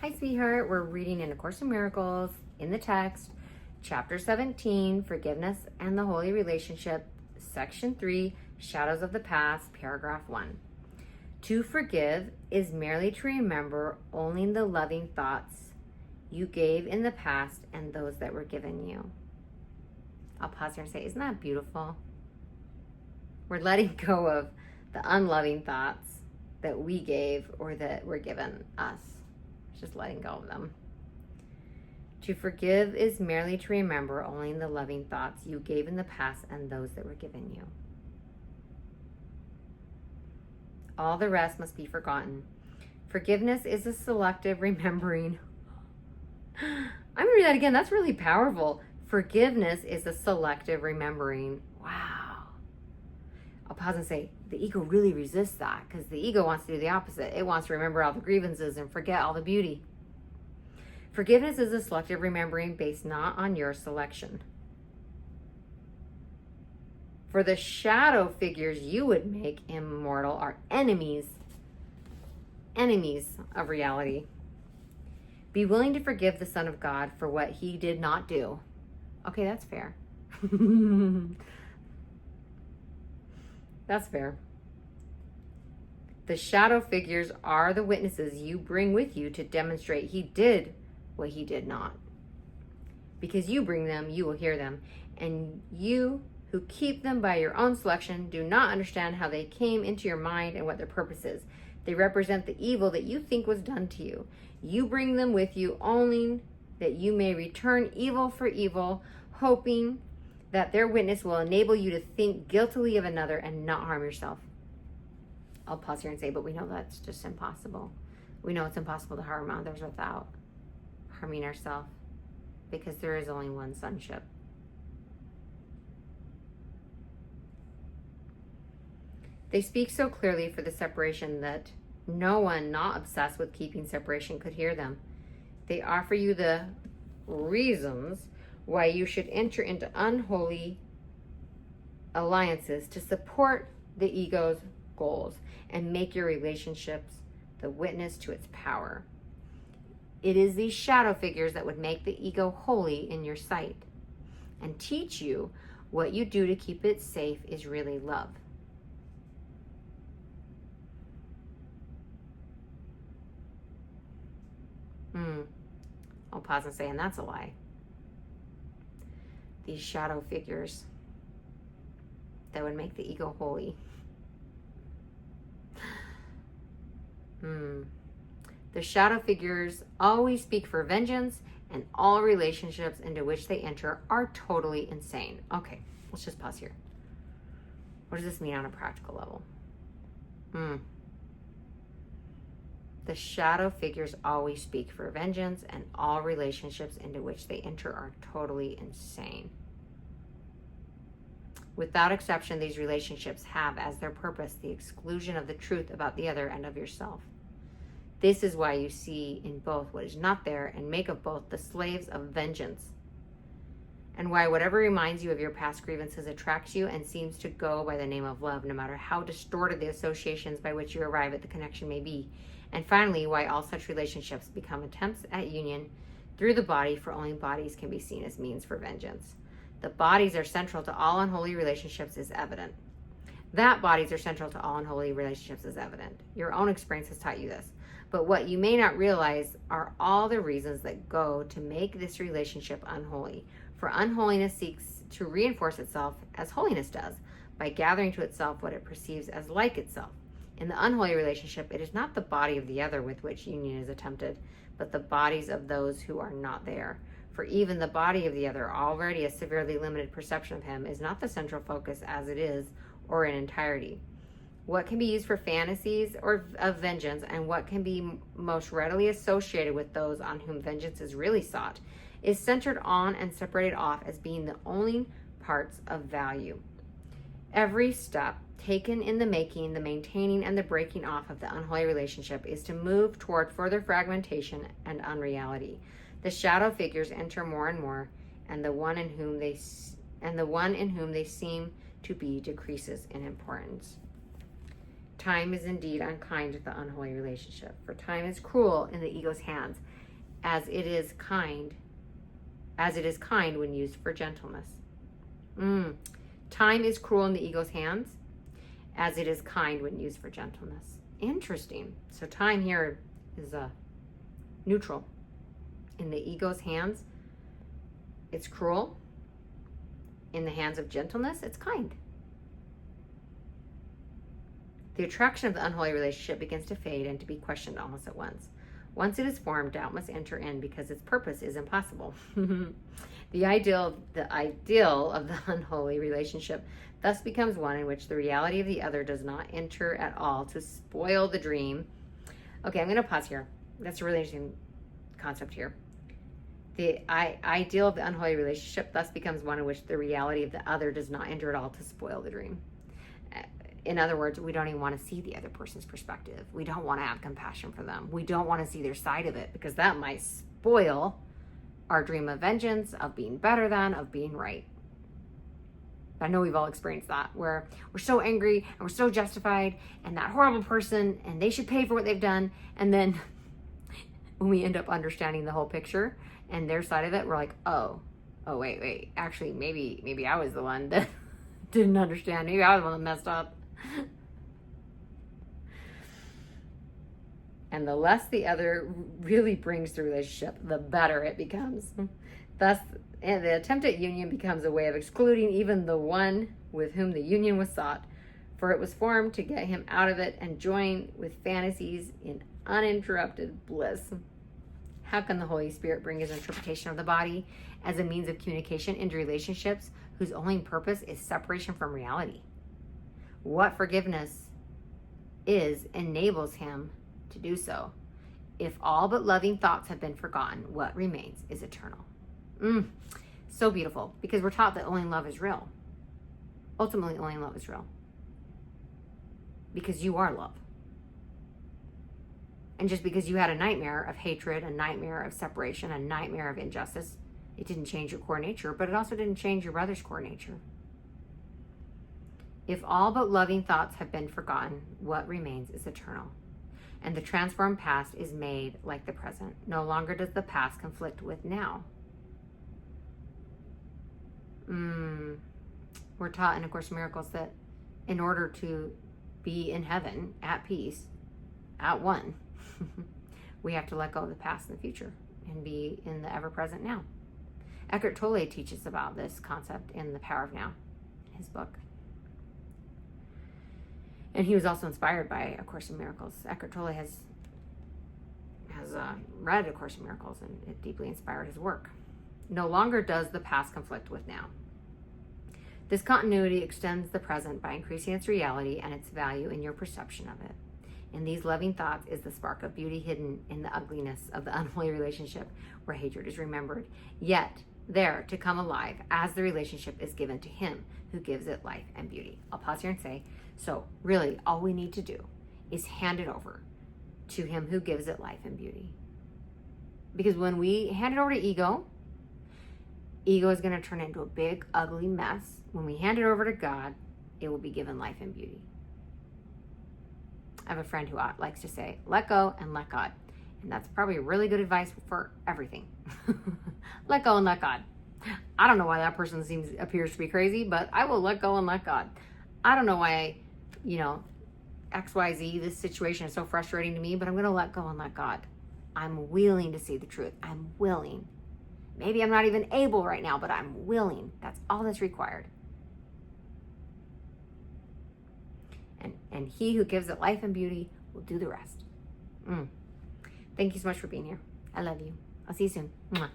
Hi, sweetheart. We're reading in A Course in Miracles in the text, Chapter 17, Forgiveness and the Holy Relationship, Section 3, Shadows of the Past, Paragraph 1. To forgive is merely to remember only the loving thoughts you gave in the past and those that were given you. I'll pause here and say, isn't that beautiful? We're letting go of the unloving thoughts that we gave or that were given us. Just letting go of them. To forgive is merely to remember only the loving thoughts you gave in the past and those that were given you. All the rest must be forgotten. Forgiveness is a selective remembering. I'm going to read that again. That's really powerful. Forgiveness is a selective remembering. Wow. I'll pause and say, the ego really resists that because the ego wants to do the opposite. It wants to remember all the grievances and forget all the beauty. Forgiveness is a selective remembering based not on your selection. For the shadow figures you would make immortal are enemies of reality. Be willing to forgive the Son of God for what he did not do. Okay, that's fair. That's fair. The shadow figures are the witnesses you bring with you to demonstrate he did what he did not. Because you bring them, you will hear them. And you who keep them by your own selection do not understand how they came into your mind and what their purpose is. They represent the evil that you think was done to you. You bring them with you only that you may return evil for evil, hoping that their witness will enable you to think guiltily of another and not harm yourself. I'll pause here and say, but we know that's just impossible. We know it's impossible to harm others without harming ourselves because there is only one sonship. They speak so clearly for the separation that no one not obsessed with keeping separation could hear them. They offer you the reasons why you should enter into unholy alliances to support the ego's goals and make your relationships the witness to its power. It is these shadow figures that would make the ego holy in your sight and teach you what you do to keep it safe is really love. I'll pause and say, and that's a lie. These shadow figures that would make the ego holy. The shadow figures always speak for vengeance, and all relationships into which they enter are totally insane. Okay, let's just pause here. What does this mean on a practical level? The shadow figures always speak for vengeance, and all relationships into which they enter are totally insane. Without exception, these relationships have as their purpose the exclusion of the truth about the other and of yourself. This is why you see in both what is not there and make of both the slaves of vengeance, and why whatever reminds you of your past grievances attracts you and seems to go by the name of love, no matter how distorted the associations by which you arrive at the connection may be. And finally, why all such relationships become attempts at union through the body, for only bodies can be seen as means for vengeance. The bodies are central to all unholy relationships is evident. That bodies are central to all unholy relationships is evident. Your own experience has taught you this. But what you may not realize are all the reasons that go to make this relationship unholy. For unholiness seeks to reinforce itself as holiness does, by gathering to itself what it perceives as like itself. In the unholy relationship, it is not the body of the other with which union is attempted, but the bodies of those who are not there. For even the body of the other, already a severely limited perception of him, is not the central focus as it is, or in entirety. What can be used for fantasies or of vengeance, and what can be most readily associated with those on whom vengeance is really sought, is centered on and separated off as being the only parts of value. Every step taken in the making, the maintaining, and the breaking off of the unholy relationship is to move toward further fragmentation and unreality. The shadow figures enter more and more, and the one in whom they seem to be decreases in importance. Time is indeed unkind to the unholy relationship, for time is cruel in the ego's hands, as it is kind when used for gentleness. Time is cruel in the ego's hands, as it is kind when used for gentleness. Interesting. So time here is neutral. In the ego's hands, it's cruel. In the hands of gentleness, it's kind. The attraction of the unholy relationship begins to fade and to be questioned almost at once. Once it is formed, doubt must enter in because its purpose is impossible. The ideal of the unholy relationship thus becomes one in which the reality of the other does not enter at all to spoil the dream. Okay, I'm going to pause here. That's a really interesting concept here. The ideal of the unholy relationship thus becomes one in which the reality of the other does not enter at all to spoil the dream. In other words, we don't even want to see the other person's perspective. We don't want to have compassion for them. We don't want to see their side of it because that might spoil our dream of vengeance, of being better than, of being right. I know we've all experienced that, where we're so angry and we're so justified and that horrible person and they should pay for what they've done. And then when we end up understanding the whole picture and their side of it, we're like, oh, wait. Actually, maybe I was the one that didn't understand. Maybe I was the one that messed up. And the less the other really brings the relationship, the better it becomes. Thus, the attempt at union becomes a way of excluding even the one with whom the union was sought, for it was formed to get him out of it and join with fantasies in uninterrupted bliss. How can the Holy Spirit bring his interpretation of the body as a means of communication into relationships whose only purpose is separation from reality? What forgiveness is enables him to do so. If all but loving thoughts have been forgotten, what remains is eternal. So beautiful, because we're taught that only love is real. Ultimately, only love is real. Because you are love. And just because you had a nightmare of hatred, a nightmare of separation, a nightmare of injustice, it didn't change your core nature, but it also didn't change your brother's core nature. If all but loving thoughts have been forgotten, what remains is eternal. And the transformed past is made like the present. No longer does the past conflict with now. We're taught in A Course in Miracles that in order to be in heaven, at peace, at one, we have to let go of the past and the future and be in the ever-present now. Eckhart Tolle teaches about this concept in The Power of Now, his book. And he was also inspired by A Course in Miracles. Eckhart Tolle has read A Course in Miracles, and it deeply inspired his work. No longer does the past conflict with now. This continuity extends the present by increasing its reality and its value in your perception of it. In these loving thoughts is the spark of beauty hidden in the ugliness of the unholy relationship where hatred is remembered, yet there to come alive as the relationship is given to him who gives it life and beauty. I'll pause here and say, so really all we need to do is hand it over to him who gives it life and beauty. Because when we hand it over to ego is going to turn into a big, ugly mess. When we hand it over to God, it will be given life and beauty. I have a friend who likes to say, let go and let God. And that's probably really good advice for everything. Let go and let God. I don't know why that person appears to be crazy, but I will let go and let God. I don't know why, XYZ, this situation is so frustrating to me, but I'm going to let go and let God. I'm willing to see the truth. I'm willing. Maybe I'm not even able right now, but I'm willing. That's all that's required. And he who gives it life and beauty will do the rest. Thank you so much for being here. I love you. I'll see you soon. Mwah.